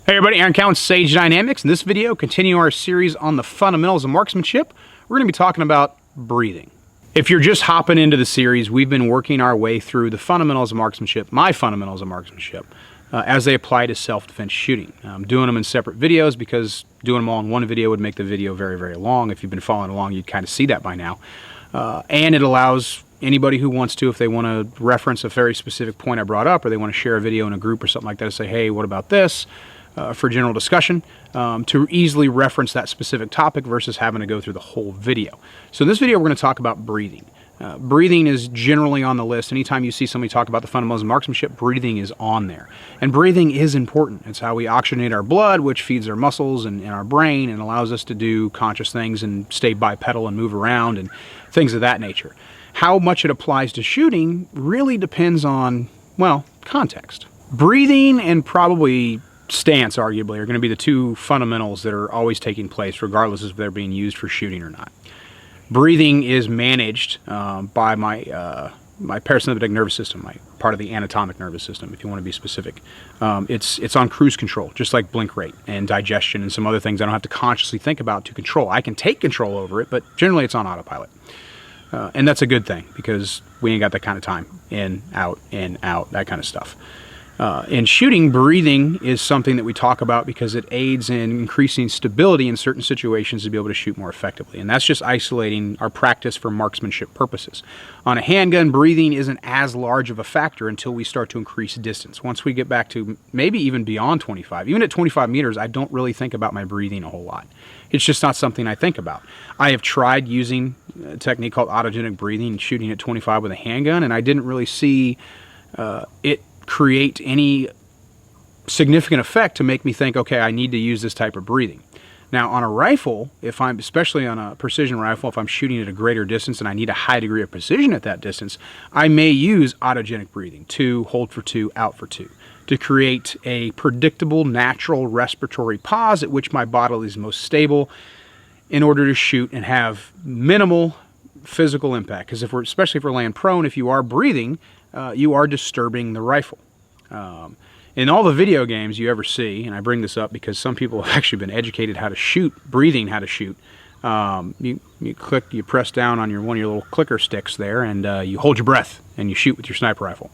Hey everybody, Aaron Cowan, Sage Dynamics. In this video, continue our series on the fundamentals of marksmanship. We're going to be talking about breathing. If you're just hopping into the series, we've been working our way through the fundamentals of marksmanship, my fundamentals of marksmanship, as they apply to self-defense shooting. I'm doing them in separate videos because doing them all in one video would make the video very, very long. If you've been following along, you'd kind of see that by now. And it allows anybody who wants to, if they want to reference a very specific point I brought up, or they want to share a video in a group or something like that, to say, hey, what about this? For general discussion, to easily reference that specific topic versus having to go through the whole video. So in this video, we're going to talk about breathing. Breathing is generally on the list. Anytime you see somebody talk about the fundamentals of marksmanship, breathing is on there. And breathing is important. It's how we oxygenate our blood, which feeds our muscles and our brain and allows us to do conscious things and stay bipedal and move around and things of that nature. How much it applies to shooting really depends on, well, context. Breathing and probably stance, arguably, are going to be the two fundamentals that are always taking place regardless if they're being used for shooting or not. Breathing is managed by my parasympathetic nervous system, part of the anatomic nervous system, if you want to be specific. It's on cruise control, just like blink rate and digestion and some other things I don't have to consciously think about to control. I can take control over it, but generally it's on autopilot. And that's a good thing because we ain't got that kind of time. In, out, that kind of stuff. In shooting, breathing is something that we talk about because it aids in increasing stability in certain situations to be able to shoot more effectively. And that's just isolating our practice for marksmanship purposes. On a handgun, breathing isn't as large of a factor until we start to increase distance. Once we get back to maybe even beyond 25, even at 25 meters, I don't really think about my breathing a whole lot. It's just not something I think about. I have tried using a technique called autogenic breathing, shooting at 25 with a handgun, and I didn't really see it create any significant effect to make me think, okay, I need to use this type of breathing. Now, on a rifle, especially on a precision rifle, if I'm shooting at a greater distance and I need a high degree of precision at that distance, I may use autogenic breathing, 2, hold for 2, out for 2, to create a predictable, natural respiratory pause at which my body is most stable in order to shoot and have minimal physical impact. Because especially if we're laying prone, if you are breathing, you are disturbing the rifle. In all the video games you ever see, and I bring this up because some people have actually been educated how to shoot, breathing how to shoot. You press down on one of your little clicker sticks there, and you hold your breath, and you shoot with your sniper rifle.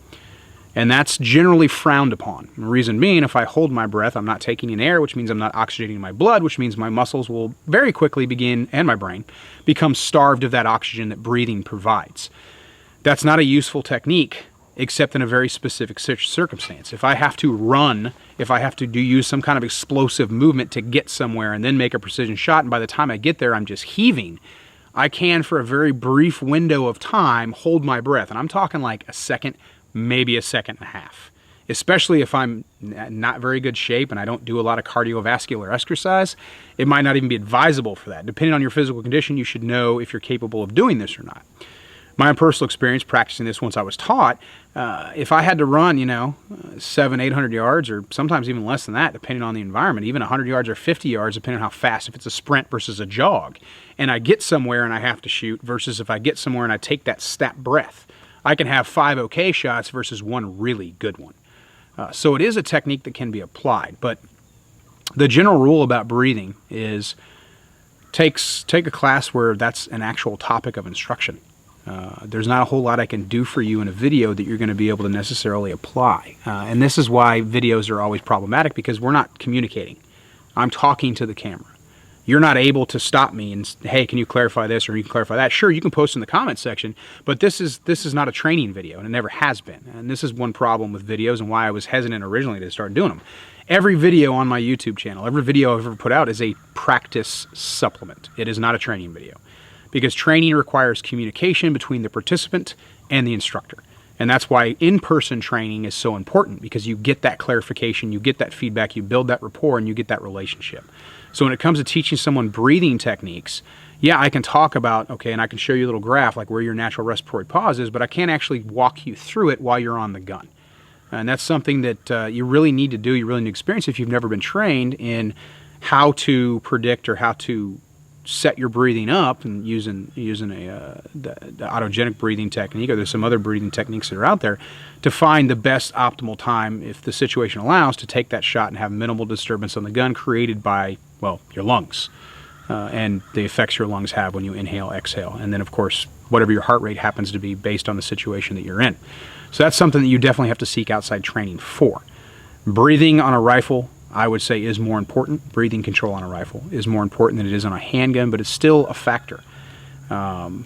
And that's generally frowned upon. The reason being, if I hold my breath, I'm not taking in air, which means I'm not oxygenating my blood, which means my muscles will very quickly begin, and my brain, become starved of that oxygen that breathing provides. That's not a useful technique, except in a very specific circumstance. If I have to run, if I have to use some kind of explosive movement to get somewhere and then make a precision shot, and by the time I get there I'm just heaving, I can, for a very brief window of time, hold my breath. And I'm talking like a second, maybe a second and a half. Especially if I'm not very good shape and I don't do a lot of cardiovascular exercise, it might not even be advisable for that. Depending on your physical condition, you should know if you're capable of doing this or not. My own personal experience practicing this once I was taught, if I had to run, 700-800 yards, or sometimes even less than that, depending on the environment, even 100 yards or 50 yards, depending on how fast, if it's a sprint versus a jog, and I get somewhere and I have to shoot, versus if I get somewhere and I take that snap breath, I can have 5 okay shots versus 1 really good one. So it is a technique that can be applied, but the general rule about breathing is take a class where that's an actual topic of instruction. There's not a whole lot I can do for you in a video that you're going to be able to necessarily apply. And this is why videos are always problematic, because we're not communicating. I'm talking to the camera. You're not able to stop me and, hey, can you clarify this or you can clarify that? Sure, you can post in the comment section, but this is not a training video, and it never has been. And this is one problem with videos and why I was hesitant originally to start doing them. Every video on my YouTube channel, every video I've ever put out is a practice supplement. It is not a training video. Because training requires communication between the participant and the instructor. And that's why in-person training is so important, because you get that clarification, you get that feedback, you build that rapport, and you get that relationship. So when it comes to teaching someone breathing techniques, yeah, I can talk about, okay, and I can show you a little graph like where your natural respiratory pause is, but I can't actually walk you through it while you're on the gun. And that's something that you really need to do, you really need to experience if you've never been trained in how to predict or how to set your breathing up and using the autogenic breathing technique, or there's some other breathing techniques that are out there, to find the best optimal time, if the situation allows, to take that shot and have minimal disturbance on the gun created by, well, your lungs and the effects your lungs have when you inhale, exhale, and then of course whatever your heart rate happens to be based on the situation that you're in. So that's something that you definitely have to seek outside training for. Breathing on a rifle, I would say, is more important. Breathing control on a rifle is more important than it is on a handgun, but it's still a factor. And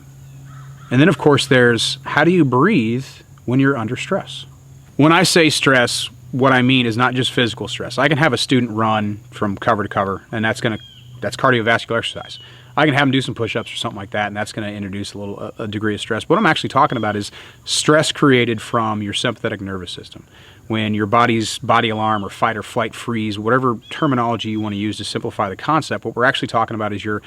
then, of course, there's how do you breathe when you're under stress? When I say stress, what I mean is not just physical stress. I can have a student run from cover to cover, and that's cardiovascular exercise. I can have them do some push-ups or something like that, and that's going to introduce a degree of stress. What I'm actually talking about is stress created from your sympathetic nervous system. When your body's body alarm or fight or flight freeze, whatever terminology you want to use to simplify the concept, what we're actually talking about is your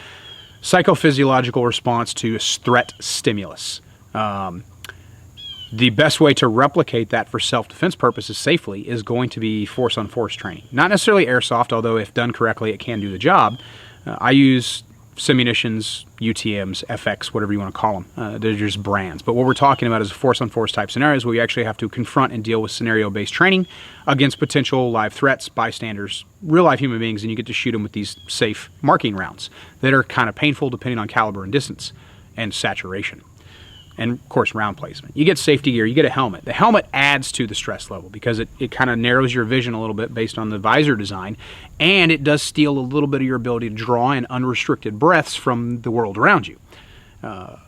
psychophysiological response to a threat stimulus. The best way to replicate that for self-defense purposes safely is going to be force-on-force training. Not necessarily airsoft, although if done correctly it can do the job. I use simunitions, UTMs, FX, whatever you want to call them. They're just brands. But what we're talking about is force-on-force type scenarios where you actually have to confront and deal with scenario-based training against potential live threats, bystanders, real-life human beings, and you get to shoot them with these safe marking rounds that are kind of painful depending on caliber and distance and saturation. And, of course, round placement. You get safety gear, you get a helmet. The helmet adds to the stress level because it kind of narrows your vision a little bit based on the visor design, and it does steal a little bit of your ability to draw in unrestricted breaths from the world around you. But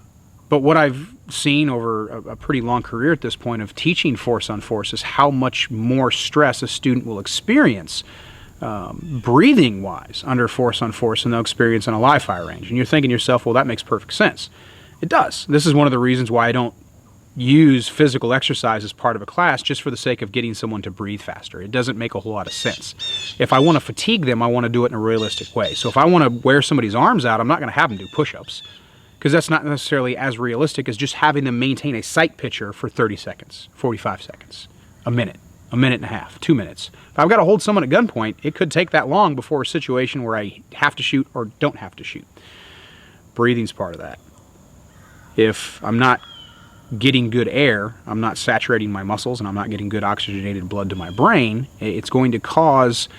what I've seen over a pretty long career at this point of teaching force-on-force is how much more stress a student will experience breathing-wise under force-on-force than they'll experience on a live fire range. And you're thinking to yourself, well, that makes perfect sense. It does. This is one of the reasons why I don't use physical exercise as part of a class just for the sake of getting someone to breathe faster. It doesn't make a whole lot of sense. If I want to fatigue them, I want to do it in a realistic way. So if I want to wear somebody's arms out, I'm not going to have them do push-ups because that's not necessarily as realistic as just having them maintain a sight picture for 30 seconds, 45 seconds, a minute and a half, 2 minutes. If I've got to hold someone at gunpoint, it could take that long before a situation where I have to shoot or don't have to shoot. Breathing's part of that. If I'm not getting good air, I'm not saturating my muscles, and I'm not getting good oxygenated blood to my brain, it's going to cause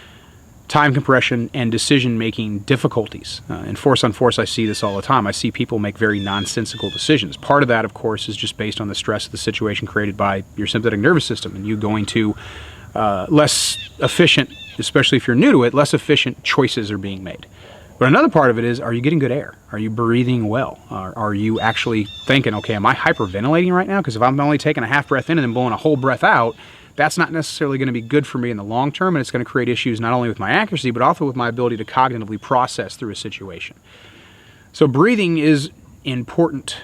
time compression and decision-making difficulties. In force-on-force, I see this all the time. I see people make very nonsensical decisions. Part of that, of course, is just based on the stress of the situation created by your sympathetic nervous system, and you going to less efficient, especially if you're new to it, less efficient choices are being made. But another part of it is, are you getting good air? Are you breathing well? Are you actually thinking, okay, am I hyperventilating right now? Because if I'm only taking a half breath in and then blowing a whole breath out, that's not necessarily going to be good for me in the long term, and it's going to create issues not only with my accuracy, but also with my ability to cognitively process through a situation. So breathing is important,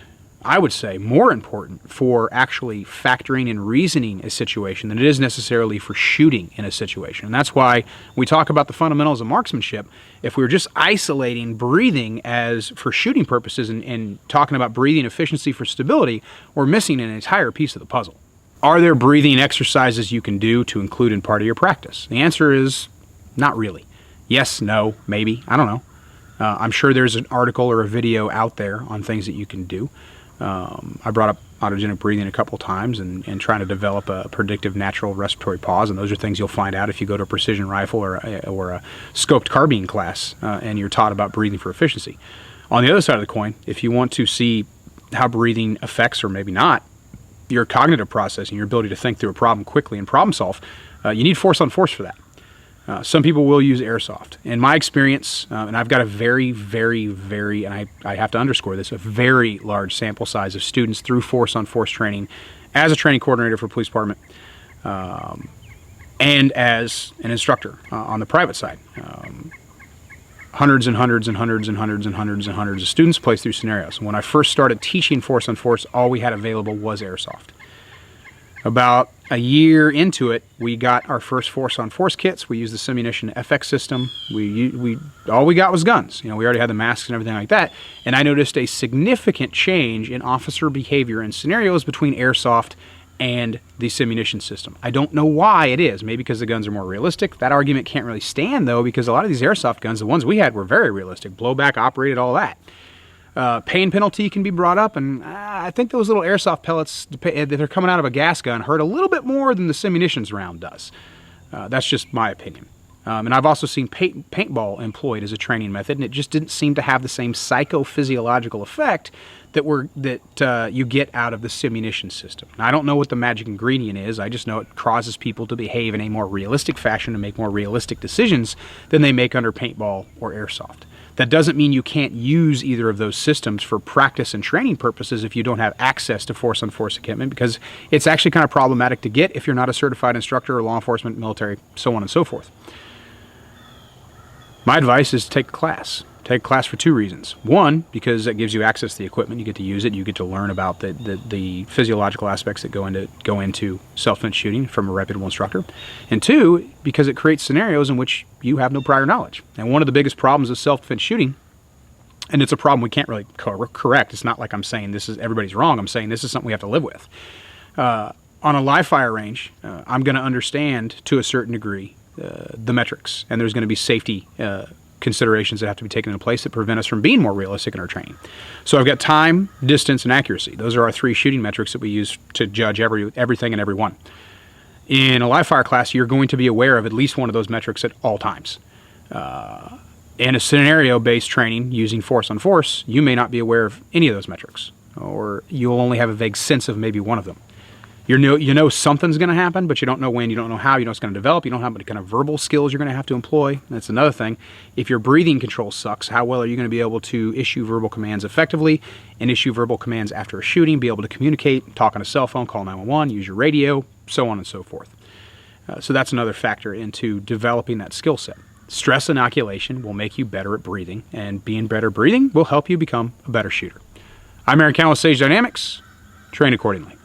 I would say, more important for actually factoring and reasoning a situation than it is necessarily for shooting in a situation. And that's why we talk about the fundamentals of marksmanship. If we were just isolating breathing as for shooting purposes and talking about breathing efficiency for stability, we're missing an entire piece of the puzzle. Are there breathing exercises you can do to include in part of your practice? The answer is not really. Yes, no, maybe, I don't know. I'm sure there's an article or a video out there on things that you can do. I brought up autogenic breathing a couple times and trying to develop a predictive natural respiratory pause, and those are things you'll find out if you go to a precision rifle or a scoped carbine class and you're taught about breathing for efficiency. On the other side of the coin, if you want to see how breathing affects, or maybe not, your cognitive processing, your ability to think through a problem quickly and problem solve, you need force-on-force for that. Some people will use airsoft. In my experience, and I've got a very, very, very, and I have to underscore this, a very large sample size of students through force-on-force training as a training coordinator for police department and as an instructor on the private side. Hundreds and hundreds and hundreds and hundreds and hundreds and hundreds of students play through scenarios. When I first started teaching force-on-force, all we had available was airsoft. About a year into it, we got our first force-on-force kits. We used the simunition FX system. All we got was guns. We already had the masks and everything like that. And I noticed a significant change in officer behavior and scenarios between airsoft and the simunition system. I don't know why it is. Maybe because the guns are more realistic. That argument can't really stand, though, because a lot of these airsoft guns, the ones we had, were very realistic. Blowback, operated, all that. Pain penalty can be brought up, and I think those little airsoft pellets that are coming out of a gas gun hurt a little bit more than the simunitions round does. That's just my opinion. And I've also seen paintball employed as a training method, and it just didn't seem to have the same psychophysiological effect that you get out of the simunition system. Now, I don't know what the magic ingredient is. I just know it causes people to behave in a more realistic fashion and make more realistic decisions than they make under paintball or airsoft. That doesn't mean you can't use either of those systems for practice and training purposes if you don't have access to force-on-force equipment, because it's actually kind of problematic to get if you're not a certified instructor or law enforcement, military, so on and so forth. My advice is to take a class. Take a class for two reasons. One, because it gives you access to the equipment. You get to use it. You get to learn about the physiological aspects that go into self-defense shooting from a reputable instructor. And two, because it creates scenarios in which you have no prior knowledge. And one of the biggest problems of self-defense shooting, and it's a problem we can't really correct. It's not like I'm saying everybody's wrong. I'm saying this is something we have to live with. On a live fire range, I'm going to understand to a certain degree the metrics, and there's going to be safety considerations that have to be taken into place that prevent us from being more realistic in our training. So I've got time, distance, and accuracy. Those are our three shooting metrics that we use to judge everything and everyone. In a live fire class, you're going to be aware of at least one of those metrics at all times. In a scenario-based training using force-on-force, you may not be aware of any of those metrics, or you'll only have a vague sense of maybe one of them. You know something's going to happen, but you don't know when, you don't know how, you know it's going to develop, you don't know what kind of verbal skills you're going to have to employ. That's another thing. If your breathing control sucks, how well are you going to be able to issue verbal commands effectively and issue verbal commands after a shooting, be able to communicate, talk on a cell phone, call 911, use your radio, so on and so forth. So that's another factor into developing that skill set. Stress inoculation will make you better at breathing, and being better at breathing will help you become a better shooter. I'm Aaron Cowell with Sage Dynamics. Train accordingly.